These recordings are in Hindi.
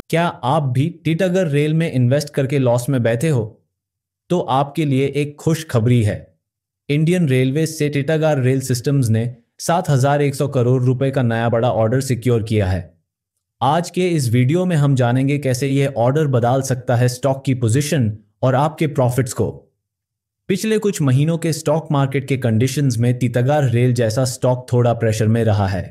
क्या आप भी टीटागढ़ रेल में इन्वेस्ट करके लॉस में बैठे हो? तो आपके लिए एक खुशखबरी है। इंडियन रेलवे से टीटागढ़ रेल सिस्टम्स ने 7,100 करोड़ रुपए का नया बड़ा ऑर्डर सिक्योर किया है। आज के इस वीडियो में हम जानेंगे कैसे यह ऑर्डर बदल सकता है स्टॉक की पोजीशन और आपके प्रॉफिट्स को। पिछले कुछ महीनों के स्टॉक मार्केट के कंडीशंस में टीटागढ़ रेल जैसा स्टॉक थोड़ा प्रेशर में रहा है।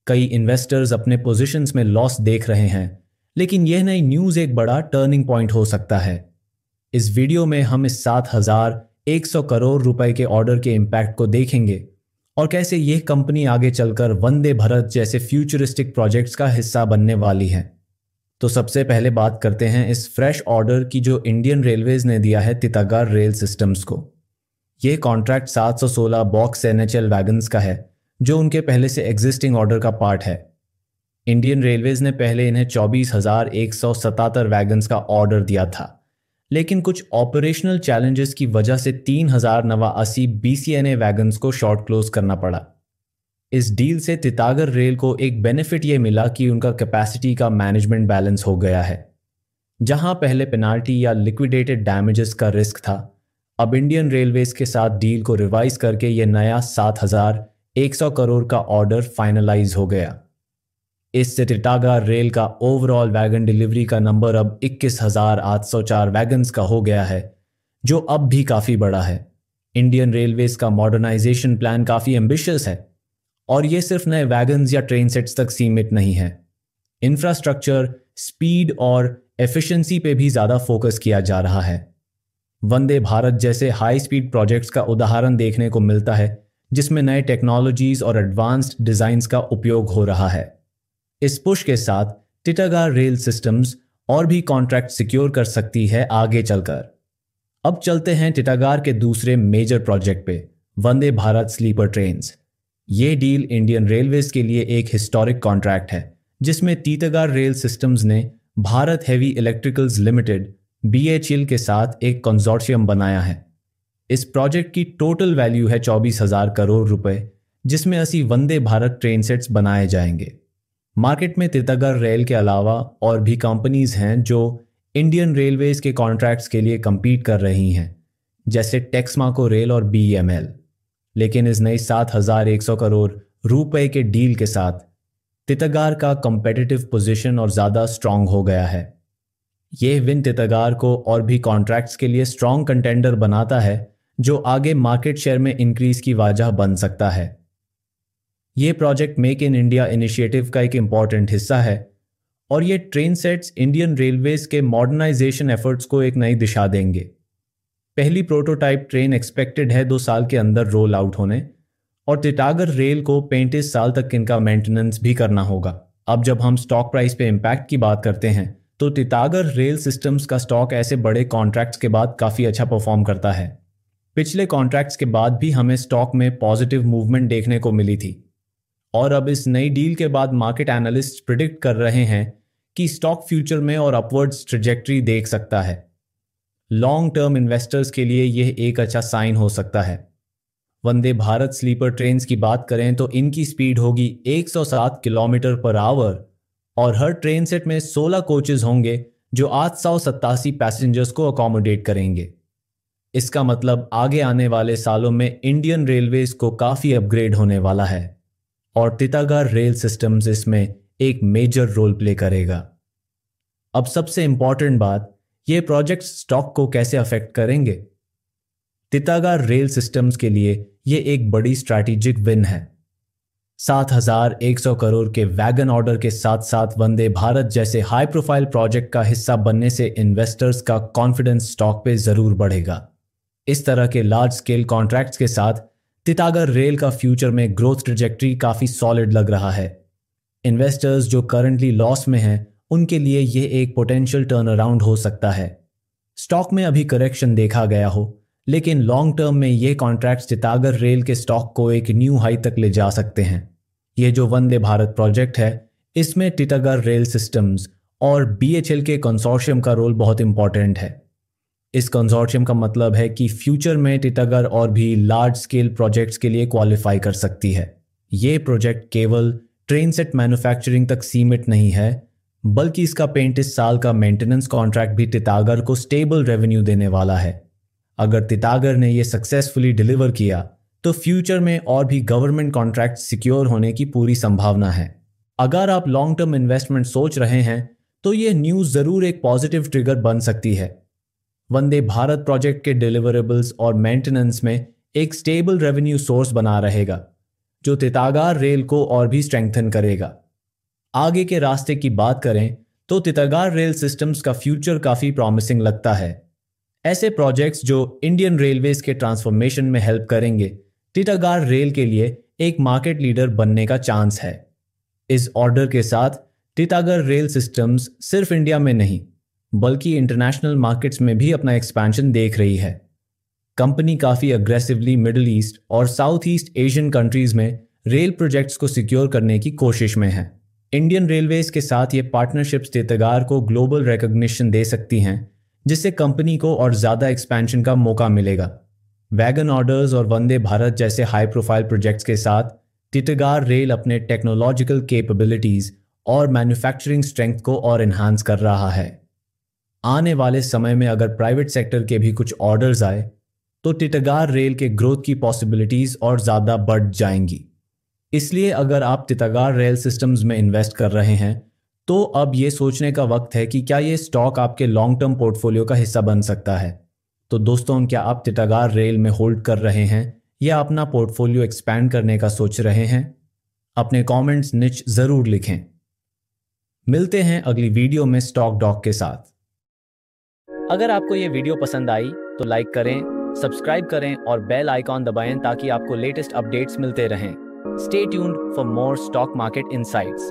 कई इन्वेस्टर्स अपने पोजीशंस में लॉस देख रहे हैं, लेकिन यह नई न्यूज़ एक बड़ा टर्निंग पॉइंट हो सकता है। इस वीडियो में हम इस 7,100 करोड़ रुपए के ऑर्डर के इम्पैक्ट को देखेंगे और कैसे यह कंपनी आगे चलकर वंदे भारत जैसे फ्यूचरिस्टिक प्रोजेक्ट्स का हिस्सा बनने वाली है। तो सबसे पहले बात करते हैं इस फ्रेश ऑर्डर की जो इंडियन रेलवेज ने दिया है टीटागढ़ रेल सिस्टम्स को। यह कॉन्ट्रैक्ट 716 बॉक्स एनएचएल वैगन्स का है, जो उनके पहले से एग्जिस्टिंग ऑर्डर का पार्ट है। इंडियन रेलवेज ने पहले इन्हें 24,177 वैगन्स का ऑर्डर दिया था, लेकिन कुछ ऑपरेशनल चैलेंजेस की वजह से 3,089 बीसीएनए वैगन्स को शॉर्ट क्लोज करना पड़ा। इस डील से टीटागढ़ रेल को एक बेनिफिट ये मिला कि उनका कैपेसिटी का मैनेजमेंट बैलेंस हो गया है। जहां पहले पेनाल्टी या लिक्विडेटेड डैमेजेस का रिस्क था, अब इंडियन रेलवेज के साथ डील को रिवाइज करके ये नया 7,100 करोड़ का ऑर्डर फाइनलाइज हो गया। इससे टीटागढ़ रेल का ओवरऑल वैगन डिलीवरी का नंबर अब 21,804 वैगन्स का हो गया है, जो अब भी काफ़ी बड़ा है। इंडियन रेलवेज का मॉडर्नाइजेशन प्लान काफ़ी एम्बिशियस है और ये सिर्फ नए वैगन्स या ट्रेन सेट्स तक सीमित नहीं है। इंफ्रास्ट्रक्चर, स्पीड और एफिशिएंसी पे भी ज़्यादा फोकस किया जा रहा है। वंदे भारत जैसे हाई स्पीड प्रोजेक्ट्स का उदाहरण देखने को मिलता है, जिसमें नए टेक्नोलॉजीज और एडवांस्ड डिज़ाइंस का उपयोग हो रहा है। इस पुश के साथ टीटागढ़ रेल सिस्टम्स और भी कॉन्ट्रैक्ट सिक्योर कर सकती है आगे चलकर। अब चलते हैं टीटागढ़ के दूसरे मेजर प्रोजेक्ट पे, वंदे भारत स्लीपर ट्रेन्स। ये डील इंडियन रेलवेज के लिए एक हिस्टोरिक कॉन्ट्रैक्ट है, जिसमें टीटागढ़ रेल सिस्टम्स ने Bharat heavy electricals limited BHEL के साथ एक कंसोर्शियम बनाया है। इस प्रोजेक्ट की टोटल वैल्यू है 24,000 करोड़ रुपए, जिसमें 80 वंदे भारत ट्रेन सेट्स बनाए जाएंगे। मार्केट में टीटागढ़ रेल के अलावा और भी कंपनीज हैं जो इंडियन रेलवेज के कॉन्ट्रैक्ट्स के लिए compete कर रही हैं, जैसे टेक्समाको रेल और BEML। लेकिन इस नई 7,100 करोड़ रुपए के डील के साथ टीटागढ़ का कंपेटिटिव पोजीशन और ज़्यादा स्ट्रांग हो गया है। यह विन टीटागढ़ को और भी कॉन्ट्रैक्ट्स के लिए स्ट्रांग कंटेंडर बनाता है, जो आगे मार्केट शेयर में इंक्रीज की वजह बन सकता है। ये project make in India initiative का एक इम्पॉर्टेंट हिस्सा है और ये ट्रेन सेट्स इंडियन रेलवेज के मॉडर्नाइजेशन एफर्ट्स को एक नई दिशा देंगे। पहली प्रोटोटाइप ट्रेन एक्सपेक्टेड है 2 साल के अंदर रोल आउट होने, और टीटागढ़ रेल को 35 साल तक इनका मेंटेनेंस भी करना होगा। अब जब हम स्टॉक प्राइस पे इम्पैक्ट की बात करते हैं, तो टीटागढ़ रेल सिस्टम्स का स्टॉक ऐसे बड़े कॉन्ट्रैक्ट्स के बाद काफ़ी अच्छा परफॉर्म करता है। पिछले कॉन्ट्रैक्ट्स के बाद भी हमें स्टॉक में पॉजिटिव मूवमेंट देखने को मिली थी, और अब इस नई डील के बाद मार्केट एनालिस्ट प्रिडिक्ट कर रहे हैं कि स्टॉक फ्यूचर में और अपवर्ड्स ट्रेजेक्टरी देख सकता है। लॉन्ग टर्म इन्वेस्टर्स के लिए यह एक अच्छा साइन हो सकता है। वंदे भारत स्लीपर ट्रेन्स की बात करें तो इनकी स्पीड होगी 107 किलोमीटर पर आवर और हर ट्रेन सेट में 16 कोचेज होंगे जो 887 पैसेंजर्स को अकोमोडेट करेंगे। इसका मतलब आगे आने वाले सालों में इंडियन रेलवेज को काफ़ी अपग्रेड होने वाला है और टीटागढ़ रेल सिस्टम्स इसमें एक मेजर रोल प्ले करेगा। अब सबसे इंपॉर्टेंट बात, ये प्रोजेक्ट स्टॉक को कैसे अफेक्ट करेंगे। टीटागढ़ रेल सिस्टम्स के लिए ये एक बड़ी स्ट्रैटेजिक विन है। 7,100 करोड़ के वैगन ऑर्डर के साथ साथ वंदे भारत जैसे हाई प्रोफाइल प्रोजेक्ट का हिस्सा बनने से इन्वेस्टर्स का कॉन्फिडेंस स्टॉक पे जरूर बढ़ेगा। इस तरह के लार्ज स्केल कॉन्ट्रैक्ट्स के साथ टीटागढ़ रेल का फ्यूचर में ग्रोथ ट्रेजेक्टरी काफ़ी सॉलिड लग रहा है। इन्वेस्टर्स जो करंटली लॉस में हैं, उनके लिए यह एक पोटेंशियल टर्न अराउंड हो सकता है। स्टॉक में अभी करेक्शन देखा गया हो, लेकिन लॉन्ग टर्म में ये कॉन्ट्रैक्ट्स टीटागढ़ रेल के स्टॉक को एक न्यू हाई तक ले जा सकते हैं। ये जो वंदे भारत प्रोजेक्ट है, इसमें टीटागढ़ रेल सिस्टम्स और BHEL के कंसोर्शियम का रोल बहुत इंपॉर्टेंट है। इस कंसोर्शियम का मतलब है कि फ्यूचर में टीटागढ़ और भी लार्ज स्केल प्रोजेक्ट्स के लिए क्वालिफाई कर सकती है। ये प्रोजेक्ट केवल ट्रेन सेट मैन्युफैक्चरिंग तक सीमित नहीं है, बल्कि इसका 35 साल का मेंटेनेंस कॉन्ट्रैक्ट भी तितागर को स्टेबल रेवेन्यू देने वाला है। अगर तितागर ने यह सक्सेसफुली डिलीवर किया तो फ्यूचर में और भी गवर्नमेंट कॉन्ट्रैक्ट सिक्योर होने की पूरी संभावना है। अगर आप लॉन्ग टर्म इन्वेस्टमेंट सोच रहे हैं तो यह न्यूज़ ज़रूर एक पॉजिटिव ट्रिगर बन सकती है। वंदे भारत प्रोजेक्ट के डिलीवरेबल्स और मेंटेनेंस में एक स्टेबल रेवेन्यू सोर्स बना रहेगा, जो तितागर रेल को और भी स्ट्रेंथन करेगा। आगे के रास्ते की बात करें तो तितागर रेल सिस्टम्स का फ्यूचर काफ़ी प्रॉमिसिंग लगता है। ऐसे प्रोजेक्ट्स जो इंडियन रेलवेज के ट्रांसफॉर्मेशन में हेल्प करेंगे, तितागर रेल के लिए एक मार्केट लीडर बनने का चांस है। इस ऑर्डर के साथ तितागर रेल सिस्टम्स सिर्फ इंडिया में नहीं बल्कि इंटरनेशनल मार्केट्स में भी अपना एक्सपेंशन देख रही है। कंपनी काफ़ी अग्रेसिवली मिडिल ईस्ट और साउथ ईस्ट एशियन कंट्रीज में रेल प्रोजेक्ट्स को सिक्योर करने की कोशिश में है। इंडियन रेलवेज के साथ ये पार्टनरशिप्स तितागर को ग्लोबल रिकॉग्निशन दे सकती हैं, जिससे कंपनी को और ज़्यादा एक्सपेंशन का मौका मिलेगा। वैगन ऑर्डर्स और वंदे भारत जैसे हाई प्रोफाइल प्रोजेक्ट्स के साथ तितागर रेल अपने टेक्नोलॉजिकल कैपेबिलिटीज़ और मैन्युफैक्चरिंग स्ट्रेंथ को और इन्हांस कर रहा है। आने वाले समय में अगर प्राइवेट सेक्टर के भी कुछ ऑर्डर्स आए तो तितागर रेल के ग्रोथ की पॉसिबिलिटीज़ और ज़्यादा बढ़ जाएंगी। इसलिए अगर आप तितागर रेल सिस्टम्स में इन्वेस्ट कर रहे हैं तो अब ये सोचने का वक्त है कि क्या ये स्टॉक आपके लॉन्ग टर्म पोर्टफोलियो का हिस्सा बन सकता है। तो दोस्तों, क्या आप तितागर रेल में होल्ड कर रहे हैं या अपना पोर्टफोलियो एक्सपैंड करने का सोच रहे हैं? अपने कमेंट्स नीचे ज़रूर लिखें। मिलते हैं अगली वीडियो में स्टॉक डॉक के साथ। अगर आपको ये वीडियो पसंद आई तो लाइक करें, सब्सक्राइब करें और बेल आइकॉन दबाएं ताकि आपको लेटेस्ट अपडेट्स मिलते रहें। Stay tuned for more stock market insights.